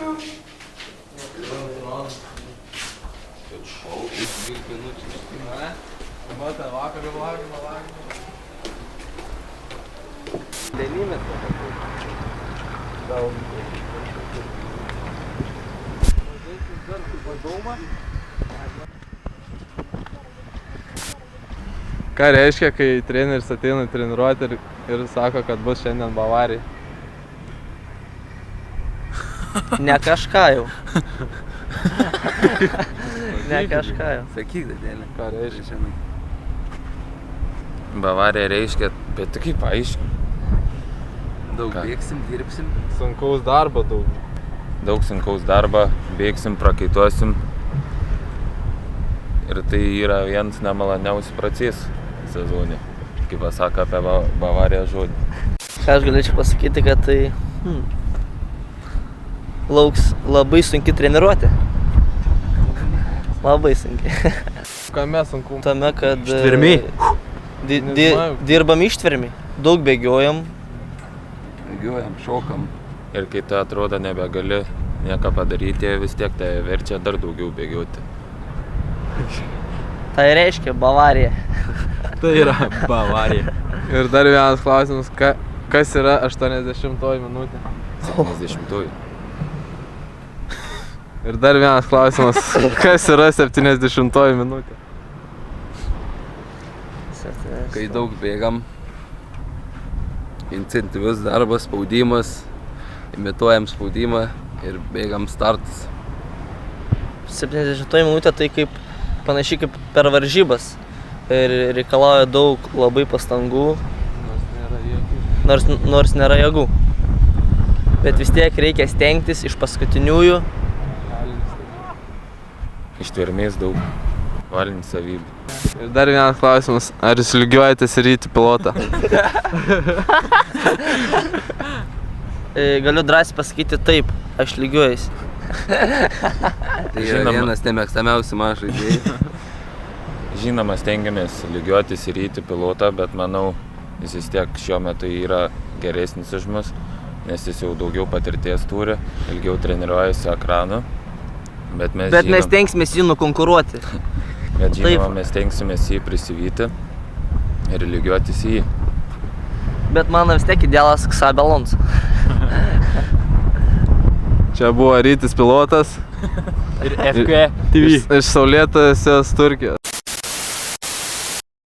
Ką reiškia, kai treneris ateina treniruoti ir sako, kad bus šiandien Bavarija? Ne kažką jau. Ne kažką jau. Sakyk, Dadėlė. Ką reiškia? Bavarija reiškia, bet tu kaip aiškiai. Daug bėgsim, dirbsim. Sunkaus darbo daug. Daug sunkaus darbo, bėgsim, prakaituosim. Ir tai yra vienas nemaloniausių procesų sezonė, kaip pasako apie Bavariją žodį. Ką aš galėčiau pasakyti, kad tai lauks labai sunki treniruotė. Labai sunki. Kame sunku? Tame, kad Ištvermėj. Dirbam ištvermiai. Daug bėgiojam. Bėgiojam, šokam. Ir kai tu atrodo nebegali nieko padaryti, vis tiek tai verčia dar daugiau bėgioti. Tai reiškia Bavarija. Tai yra Bavarija. Ir dar vienas klausimas, kas yra 80-oji minutė? 70-ųjų. Ir dar vienas klausimas, kas yra 70-oji minutė? Kai daug bėgam, intensyvus darbas, spaudimas, imituojam spaudimą ir bėgam startas. 70 minutė tai kaip panašiai kaip per varžybas. Ir reikalauja daug labai pastangų, nors nėra jėgų. Bet vis tiek reikia stengtis iš paskutiniųjų. Ištvermės daug, valinių savybių. Ir dar vienas klausimas, ar jūs lygiuojatės ryti pilotą? Galiu drąsiai pasakyti taip, aš lygiuojuosi. Tai yra vienas nemėgstamiausių mano žaidėjų. Žinoma, stengiamės lygiuotis į ryti pilotą, bet manau, jis vis tiek šiuo metu yra geresnis už mus, nes jis jau daugiau patirties turi, ilgiau treniruojasi ekranu. Bet mes stengsimės jį nukonkuruoti. Bet žinoma, mes stengsimės jį prisivyti ir lygiuotis į jį. Bet mano vis tiek idealas Xabi Alonso. Čia buvo rytis pilotas. Ir FK TV. Iš saulėtosios Turkijos.